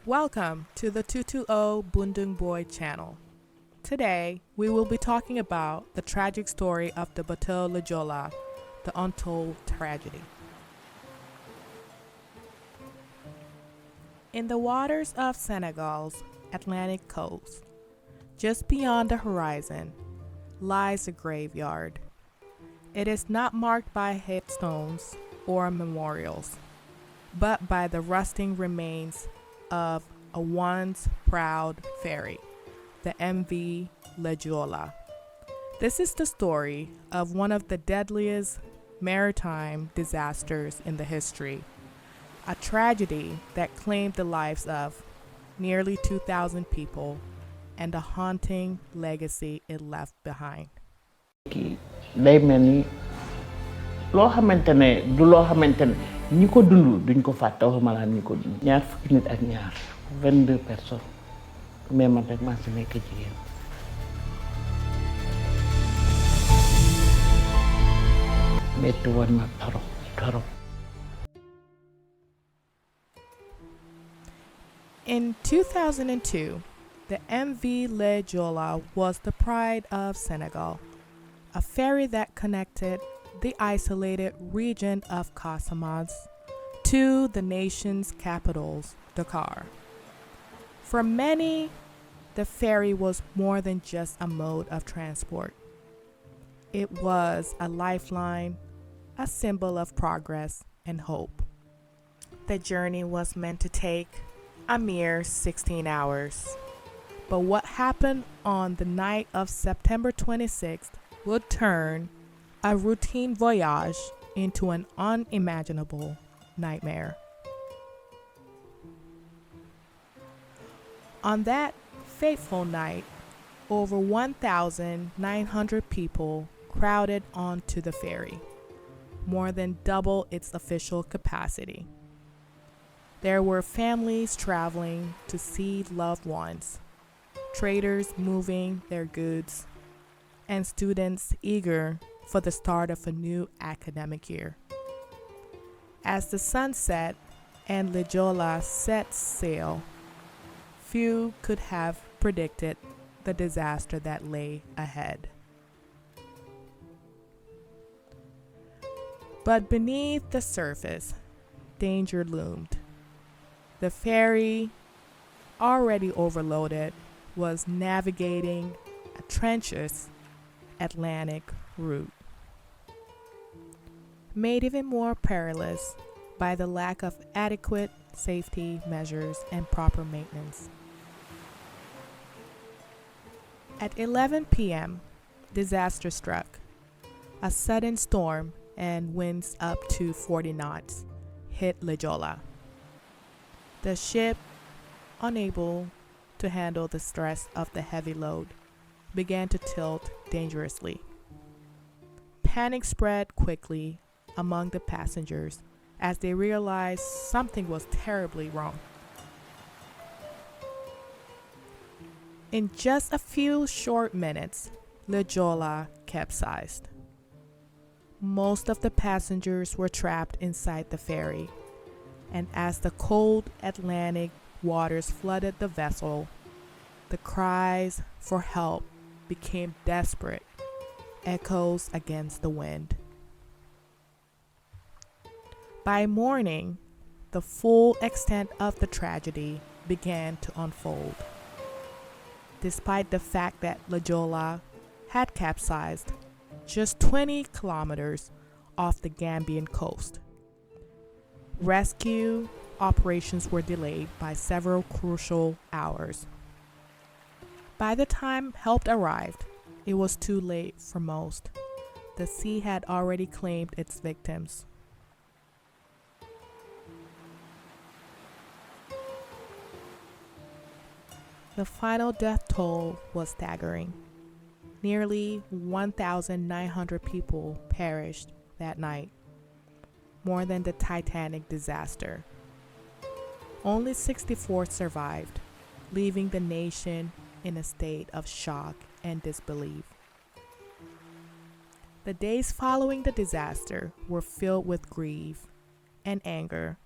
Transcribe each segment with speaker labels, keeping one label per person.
Speaker 1: Welcome to the 220 Bundung Boy channel. Today, we will be talking about the tragic story of the Bateau Le Joola, the untold tragedy. In the waters of Senegal's Atlantic coast, just beyond the horizon, lies a graveyard. It is not marked by headstones or memorials, but by the rusting remains of a once proud ferry, the MV Le Joola. This is the story of one of the deadliest maritime disasters in the history, a tragedy that claimed the lives of nearly 2,000 people and a haunting legacy it left behind.
Speaker 2: day mel ni loo xamante ne du loo xamante ne ñi ko dund duñ ko fàtte waxuma laa ñi ko dund ñaar fukki nit ak ñaar 22 personnes mais man rek maa si nekk jigéen. metti woon na torop.
Speaker 1: In 2002, the MV Le Joola was the pride of Senegal, a ferry that connected the isolated region of Casamance to the nation's capital's Dakar. For many, the ferry was more than just a mode of transport. It was a lifeline, a symbol of progress and hope. The journey was meant to take a mere 16 hours. But what happened on the night of September 26th would turn a routine voyage into an unimaginable nightmare. On that fateful night, over 1,900 people crowded onto the ferry, more than double its official capacity. There were families traveling to see loved ones, traders moving their goods, and students eager for the start of a new academic year. As the sun set and Le Joola set sail, few could have predicted the disaster that lay ahead. But beneath the surface, danger loomed. The ferry, already overloaded, was navigating a treacherous Atlantic route, made even more perilous by the lack of adequate safety measures and proper maintenance. At 11 p.m., disaster struck. A sudden storm and winds up to 40 knots hit Le Joola. The ship, unable to handle the stress of the heavy load, began to tilt dangerously. Panic spread quickly among the passengers as they realized something was terribly wrong. In just a few short minutes, Le Joola capsized. Most of the passengers were trapped inside the ferry, and as the cold Atlantic waters flooded the vessel, the cries for help became desperate echoes against the wind. By morning, the full extent of the tragedy began to unfold. Despite the fact that Le Joola had capsized just 20 kilometers off the Gambian coast, rescue operations were delayed by several crucial hours. By the time help arrived, it was too late for most. The sea had already claimed its victims. The final death toll was staggering. Nearly 1,900 people perished that night, more than the Titanic disaster. Only 64 survived, leaving the nation in a state of shock and disbelief. The days following the disaster were filled with grief and anger.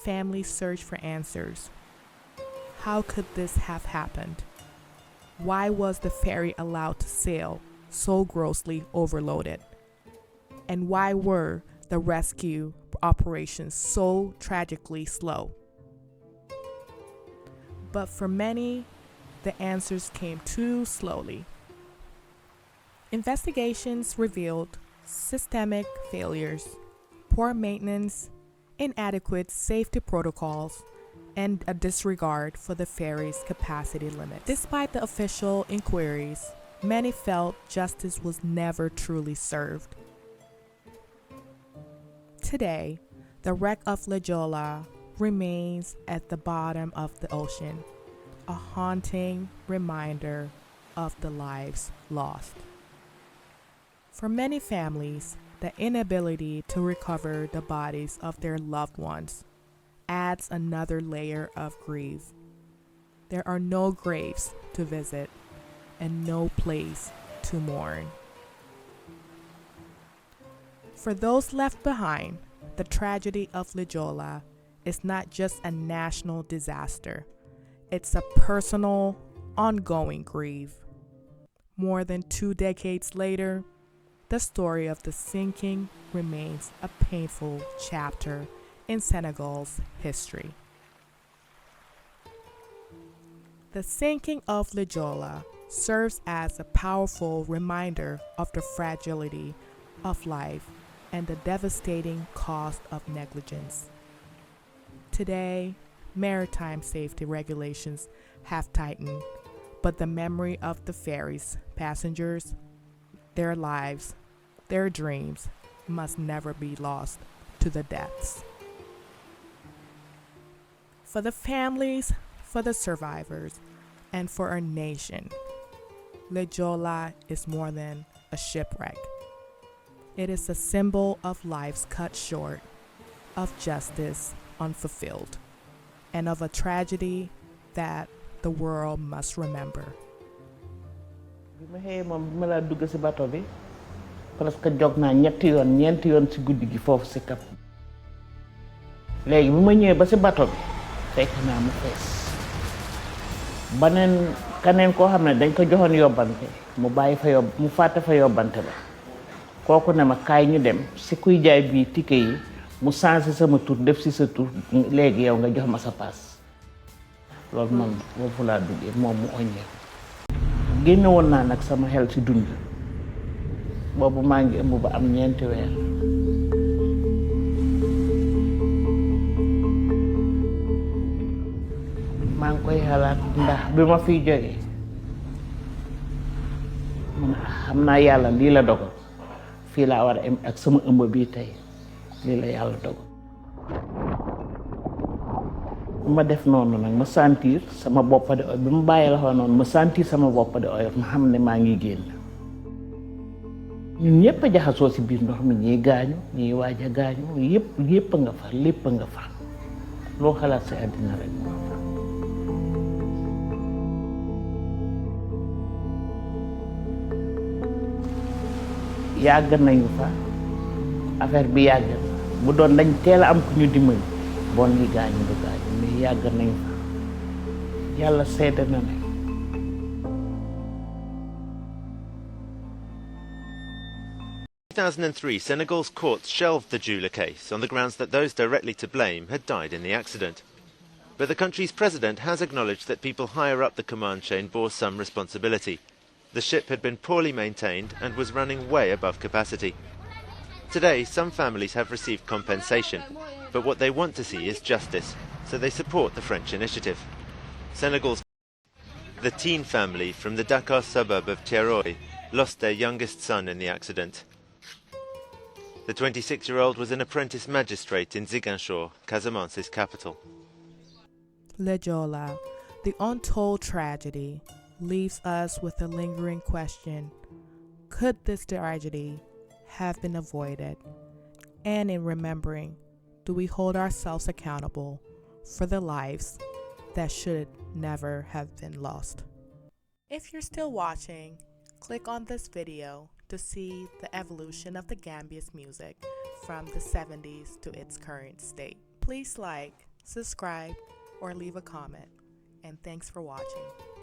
Speaker 1: Families searched for answers, How could this have happened? Why was the ferry allowed to sail so grossly overloaded? And why were the rescue operations so tragically slow? But for many, the answers came too slowly. Investigations revealed systemic failures, poor maintenance, inadequate safety protocols, and a disregard for the ferry's capacity limit. Despite the official inquiries, many felt justice was never truly served. Today, the wreck of La Joola remains at the bottom of the ocean, a haunting reminder of the lives lost. For many families, the inability to recover the bodies of their loved ones adds another layer of grief. There are no graves to visit and no place to mourn. For those left behind, the tragedy of La Joola is not just a national disaster. It's a personal, ongoing grief. More than 2 decades later, the story of the sinking remains a painful chapter in Senegal's history. The sinking of La Joola serves as a powerful reminder of the fragility of life and the devastating cost of negligence. Today, maritime safety regulations have tightened, but the memory of the ferry's passengers, their lives, their dreams must never be lost to the depths. For the families, for the survivors, and for our nation, La Joola is more than a shipwreck. It is a symbol of lives cut short, of justice unfulfilled, and of a tragedy that the world must remember.
Speaker 2: bi ma xëyee moom bi ma laa dugg si bato bi presque jog naa ñeenti yoon si guddi gi foofu si Cap. léegi bi ma ñëwee ba si bato bi fekk naa mu fees kaneen koo xam ne dañ ko joxoon yobbante mu bàyyi fa mu fàtte fa yobbante ba kooku ne ma kaay ñu dem si kuy jaay bii ticket yi mu changé sama tur def si sa tur léegi yow nga jox ma sa paas loolu man foofu laa duggee moom mu oññee génne woon naa nag sama xel si dund boobu maa ngi ëmb ba am 9 weer maa ngi koy xalaat ndax bi ma fiy jógee xam naa yàlla lii la dogal fii laa war a am ak sama ëmb bii tey lii la yàlla dogal ma def noonu nag ma sentir sama bopp de oyof bi ma bàyyi la noonu ma sentir sama bopp de oyof ma xam ne maa ngi génn ñun ñëpp a jaxasoo si biir ndox mi ñii gaañu ñii waaj a gaañu yëpp nga fa lépp nga fa loo xalaat si àddina rek moo fa yàgg nañu fa affaire bi yàgg na bu doon dañ teel a am ku ñu dimbali bon li gaañu du gaañu mais yàgg nañu fa yàlla seede na ne.
Speaker 3: 2003, Senegal's courts shelved the Joola case on the grounds that those directly to blame had died in the accident. But the country's president has acknowledged that people higher up the command chain bore some responsibility. The ship had been poorly maintained and was running way above capacity. Today, some families have received compensation, but what they want to see is justice, so they support the French initiative. The Teen family from the Dakar suburb of Thiaroye lost their youngest son in the accident. The 26-year-old was an apprentice magistrate in Ziguinchor, Casamance's capital.
Speaker 1: La Joola, the untold tragedy, leaves us with a lingering question. Could this tragedy have been avoided? And in remembering, do we hold ourselves accountable for the lives that should never have been lost? If you're still watching, click on this video to see the evolution of the Gambia's music from the 70s to its current state. Please like, subscribe, or leave a comment. and thanks for watching.